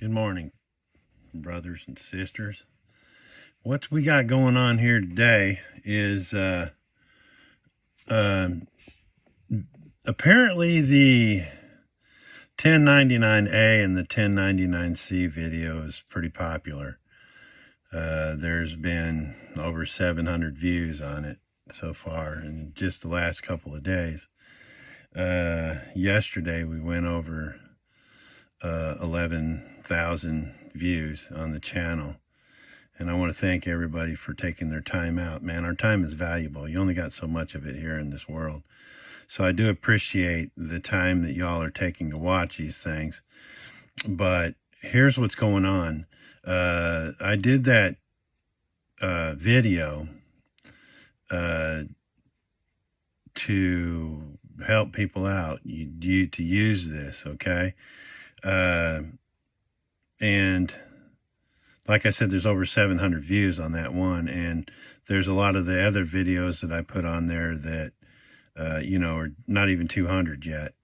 Good morning, brothers and sisters. What we got going on here today is apparently the 1099A and the 1099C video is pretty popular. There's been over 700 views on it so far in just the last couple of days. Yesterday we went over 11,000 views on the channel, and I want to thank everybody for taking their time out. Man, our time is valuable. You only got so much of it here in this world, so I do appreciate the time that y'all are taking to watch these things. But here's what's going on. I did that video to help people out, you to use this, okay? And like I said, there's over 700 views on that one, and there's a lot of the other videos that I put on there that are not even 200 yet.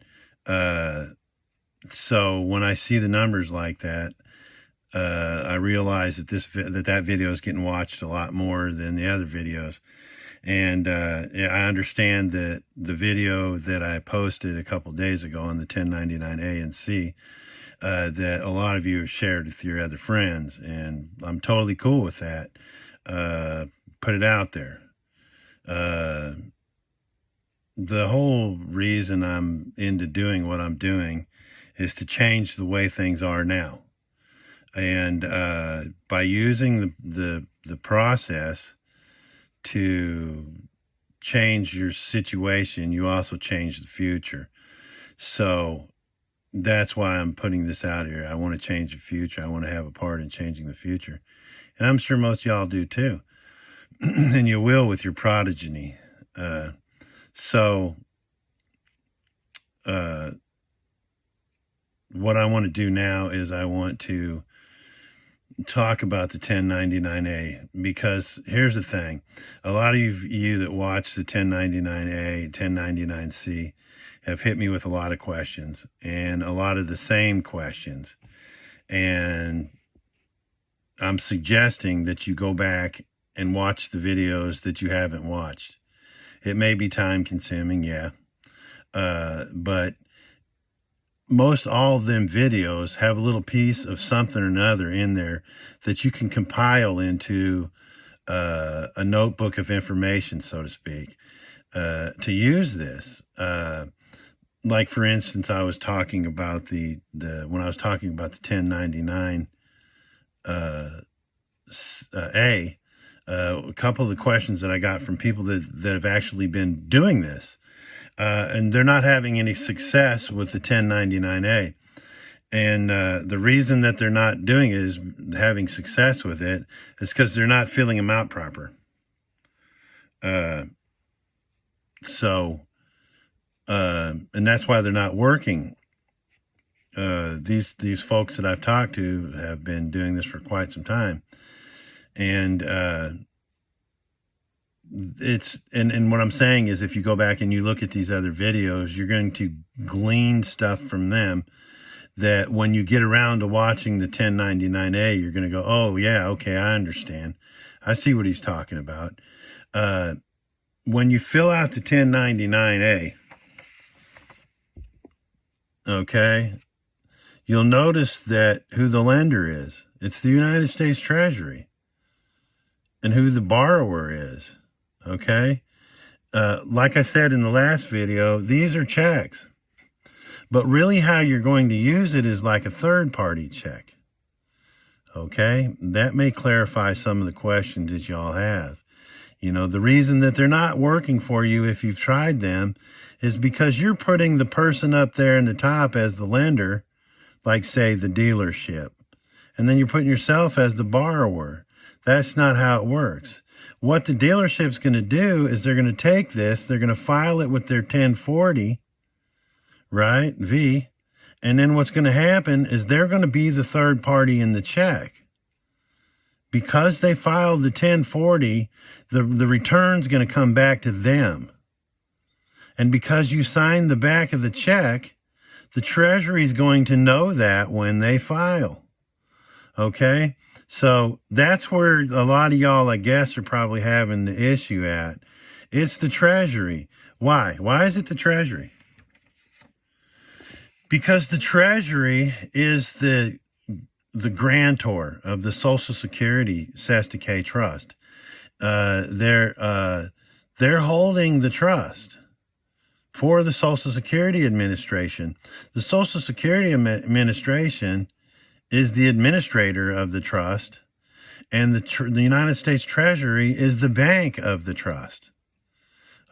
So when I see the numbers like that, I realize that that video is getting watched a lot more than the other videos. And I understand that the video that I posted a couple days ago on the 1099A and C, that a lot of you have shared with your other friends, and I'm totally cool with that. Put it out there. The whole reason I'm into doing what I'm doing is to change the way things are now. And by using the process to change your situation, you also change the future. So that's why I'm putting this out here. I want to change the future. I want to have a part in changing the future. And I'm sure most of y'all do too. And you will with your progeny. What I want to do now is I want to talk about the 1099A, because here's the thing. A lot of you that watch the 1099A, 1099C have hit me with a lot of questions, and a lot of the same questions. And I'm suggesting that you go back and watch the videos that you haven't watched. It may be time consuming, yeah. But most all of them videos have a little piece of something or another in there that you can compile into a notebook of information, so to speak, to use this. Like, for instance, I was talking about when I was talking about the 1099 A, a couple of the questions that I got from people that have actually been doing this, and they're not having any success with the 1099A. And the reason that they're not doing it is having success with it is because they're not filling them out proper. And that's why they're not working. These folks that I've talked to have been doing this for quite some time. And and what I'm saying is, if you go back and you look at these other videos, you're going to glean stuff from them that when you get around to watching the 1099A, you're going to go, oh yeah, okay, I understand. I see what he's talking about. When you fill out the 1099A, okay, you'll notice that who the lender is. It's the United States Treasury. And who the borrower is. Okay? Like I said in the last video, these are checks. But really how you're going to use it is like a third-party check. Okay? That may clarify some of the questions that y'all have. The reason that they're not working for you if you've tried them is because you're putting the person up there in the top as the lender, like, say, the dealership. And then you're putting yourself as the borrower. That's not how it works. What the dealership's going to do is they're going to take this, they're going to file it with their 1040, right, V, and then what's going to happen is they're going to be the third party in the check. Because they filed the 1040, the return's going to come back to them. And because you signed the back of the check, the Treasury's going to know that when they file. Okay? So that's where a lot of y'all, I guess, are probably having the issue at. It's the Treasury. Why? Why is it the Treasury? Because the Treasury is the grantor of the Social Security Cesta K Trust. They're holding the trust for the Social Security Administration. The Social Security Administration is the administrator of the trust, and the United States Treasury is the bank of the trust.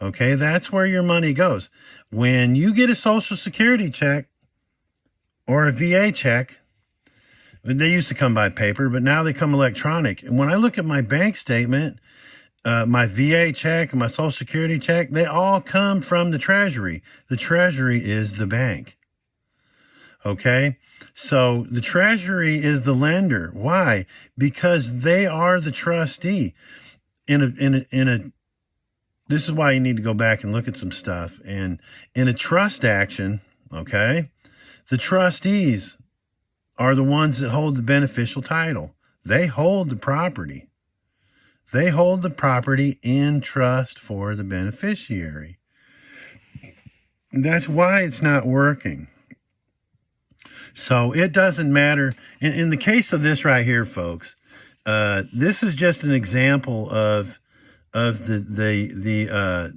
Okay, that's where your money goes. When you get a Social Security check or a VA check, they used to come by paper, but now they come electronic. And when I look at my bank statement, my VA check and my Social Security check, they all come from the Treasury. The Treasury is the bank. Okay? So the Treasury is the lender. Why? Because they are the trustee. This is why you need to go back and look at some stuff. And in a trust action, okay, the trustees are the ones that hold the beneficial title. They hold the property. They hold the property in trust for the beneficiary. That's why it's not working. So it doesn't matter. In the case of this right here, folks, this is just an example of the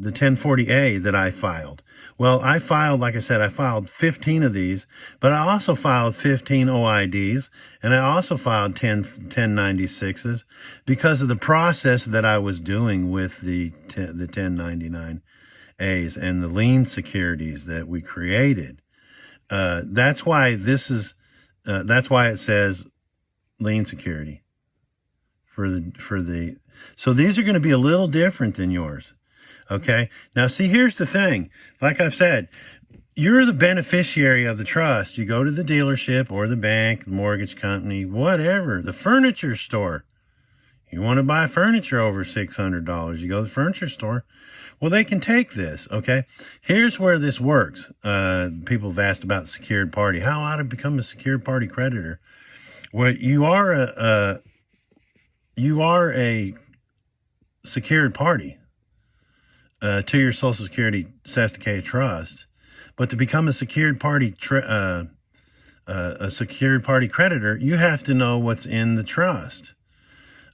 1040A that I filed. Well, I filed, like I said, I filed 15 of these, but I also filed 15 OIDs, and I also filed 1096s because of the process that I was doing with the 1099As and the lien securities that we created. That's why that's why it says lien security so these are going to be a little different than yours. Okay. Now see, here's the thing. Like I've said, you're the beneficiary of the trust. You go to the dealership or the bank, the mortgage company, whatever, the furniture store. You want to buy furniture over $600. You go to the furniture store. Well, they can take this. Okay. Here's where this works. People have asked about secured party. How ought to become a secured party creditor? Well, you are a secured party to your Social Security Cesta K Trust, but to become a secured party creditor, you have to know what's in the trust,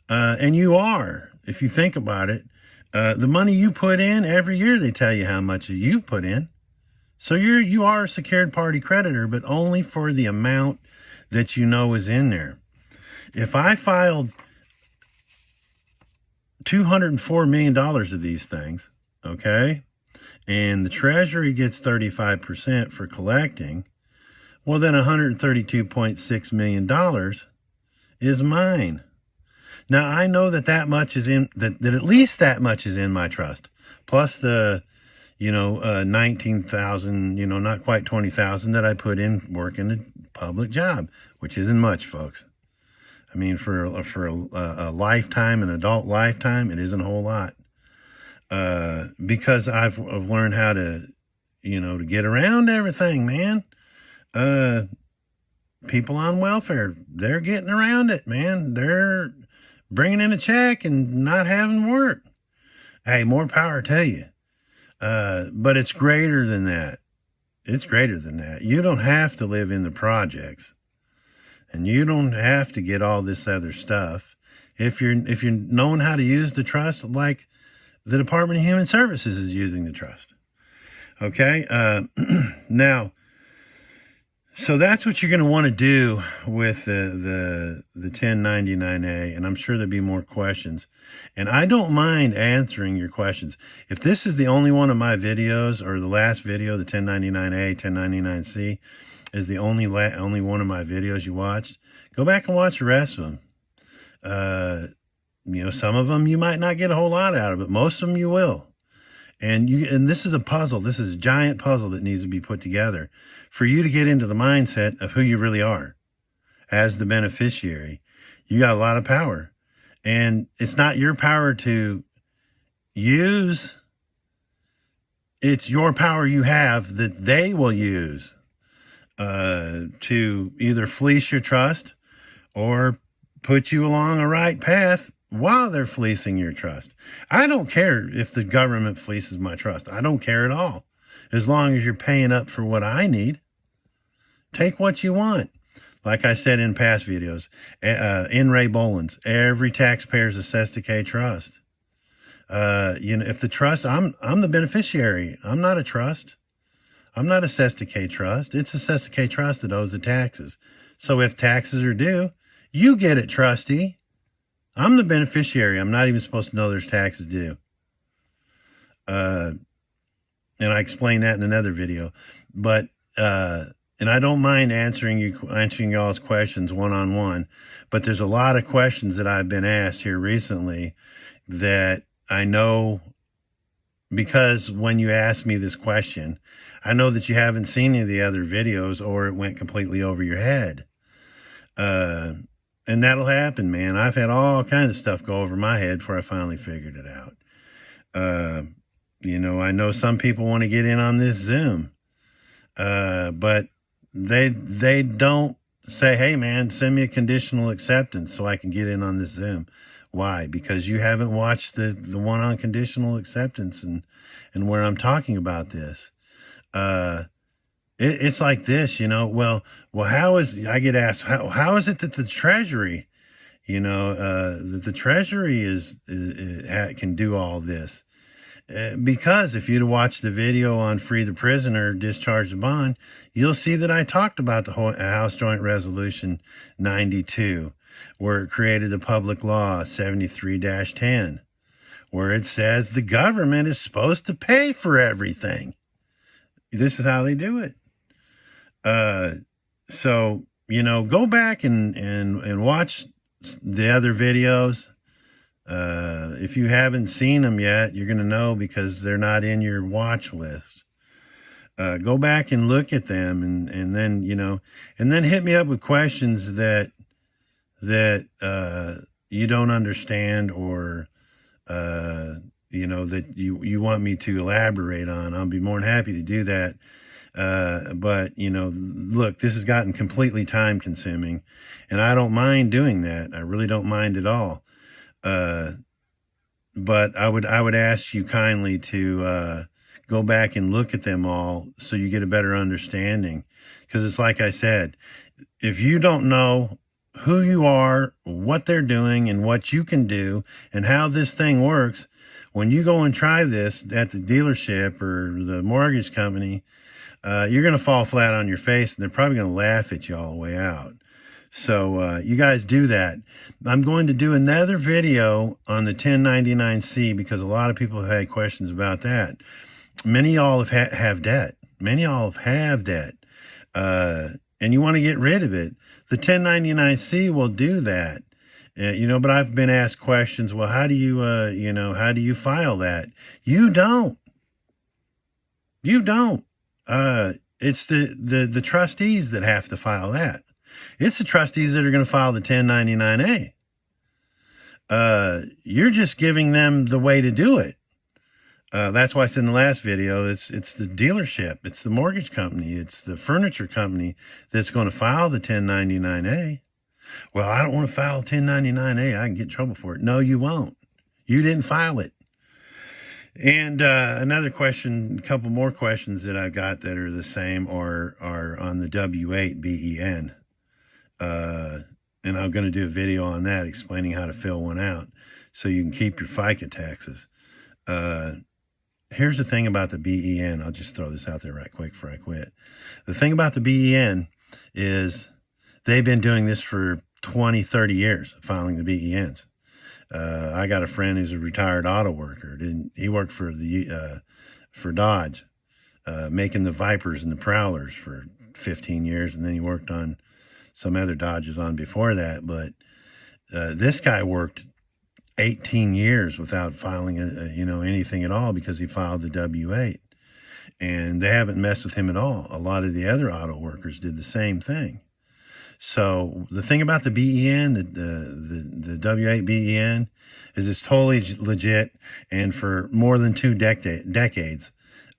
and you are. If you think about it, the money you put in every year, they tell you how much you put in. So you are a secured party creditor, but only for the amount that you know is in there. If I filed $204 million of these things, okay, and the Treasury gets 35% for collecting, well, then $132.6 million is mine. Now, I know that much is in, that at least that much is in my trust, plus the, 19,000, not quite 20,000 that I put in working a public job, which isn't much, folks. I mean, for a lifetime, an adult lifetime, it isn't a whole lot. Because I've learned how to, to get around everything, man. People on welfare, they're getting around it, man. They're bringing in a check and not having work. Hey, more power to you. But it's greater than that. It's greater than that. You don't have to live in the projects. And you don't have to get all this other stuff. If you're knowing how to use the trust, like the Department of Human Services is using the trust. Okay? Now, so that's what you're going to want to do with the 1099A, and I'm sure there'll be more questions. And I don't mind answering your questions. If this is the only one of my videos, or the last video, the 1099A, 1099C, is the only one of my videos you watched, go back and watch the rest of them. Some of them you might not get a whole lot out of, but most of them you will. And this is a puzzle. This is a giant puzzle that needs to be put together for you to get into the mindset of who you really are as the beneficiary. You got a lot of power, and it's not your power to use. It's your power you have that they will use to either fleece your trust or put you along a right path while they're fleecing your trust. I don't care if the government fleeces my trust. I don't care at all. As long as you're paying up for what I need. Take what you want. Like I said in past videos, in Ray Boland's, every taxpayer's assessed to K trust. If the trust, I'm the beneficiary. I'm not a trust. I'm not assessed to K trust. It's assessed to K trust that owes the taxes. So if taxes are due, you get it, trustee. I'm the beneficiary. I'm not even supposed to know there's taxes due. And I explained that in another video. But and I don't mind answering y'all's questions one-on-one, but there's a lot of questions that I've been asked here recently that I know, because when you ask me this question, I know that you haven't seen any of the other videos, or it went completely over your head. And that'll happen, man. I've had all kinds of stuff go over my head before I finally figured it out. I know some people want to get in on this Zoom, but they don't say, hey, man, send me a conditional acceptance so I can get in on this Zoom. Why? Because you haven't watched the one on conditional acceptance and where I'm talking about this. It's like this, well, I get asked, how is it that the Treasury, that the Treasury can do all this? Because if you'd watched the video on Free the Prisoner, Discharge the Bond, you'll see that I talked about the House Joint Resolution 92, where it created the Public Law 73-10, where it says the government is supposed to pay for everything. This is how they do it. So, go back and watch the other videos. If you haven't seen them yet, you're going to know because they're not in your watch list. Go back and look at them and then hit me up with questions that you don't understand, or, that you want me to elaborate on. I'll be more than happy to do that. But look, this has gotten completely time consuming, and I don't mind doing that. I really don't mind at all. But I would ask you kindly to go back and look at them all so you get a better understanding. Because it's like I said, if you don't know who you are, what they're doing, and what you can do, and how this thing works, when you go and try this at the dealership or the mortgage company, you're going to fall flat on your face, and they're probably going to laugh at you all the way out. So you guys do that. I'm going to do another video on the 1099-C because a lot of people have had questions about that. Many of y'all have debt. Many of y'all have debt. And you want to get rid of it. The 1099-C will do that. But I've been asked questions, well, how do you file that? You don't. You don't. It's the trustees that have to file that. It's the trustees that are going to file the 1099-A. You're just giving them the way to do it. That's why I said in the last video, it's the dealership, it's the mortgage company, it's the furniture company that's going to file the 1099-A. Well, I don't want to file a 1099-A. I can get in trouble for it. No, you won't. You didn't file it. And another question, a couple more questions that I've got that are the same are on the W-8 BEN. And I'm going to do a video on that explaining how to fill one out so you can keep your FICA taxes. Here's the thing about the BEN. I'll just throw this out there right quick before I quit. The thing about the BEN is they've been doing this for 20, 30 years, filing the BENs. I got a friend who's a retired auto worker. He worked for Dodge, making the Vipers and the Prowlers for 15 years, and then he worked on some other Dodges on before that. But this guy worked 18 years without filing anything at all because he filed the W-8, and they haven't messed with him at all. A lot of the other auto workers did the same thing. So the thing about the BEN, the W-8 BEN, is it's totally legit, and for more than 2 decades,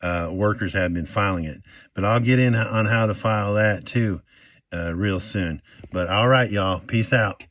workers have been filing it. But I'll get in on how to file that too real soon. But all right, y'all, peace out.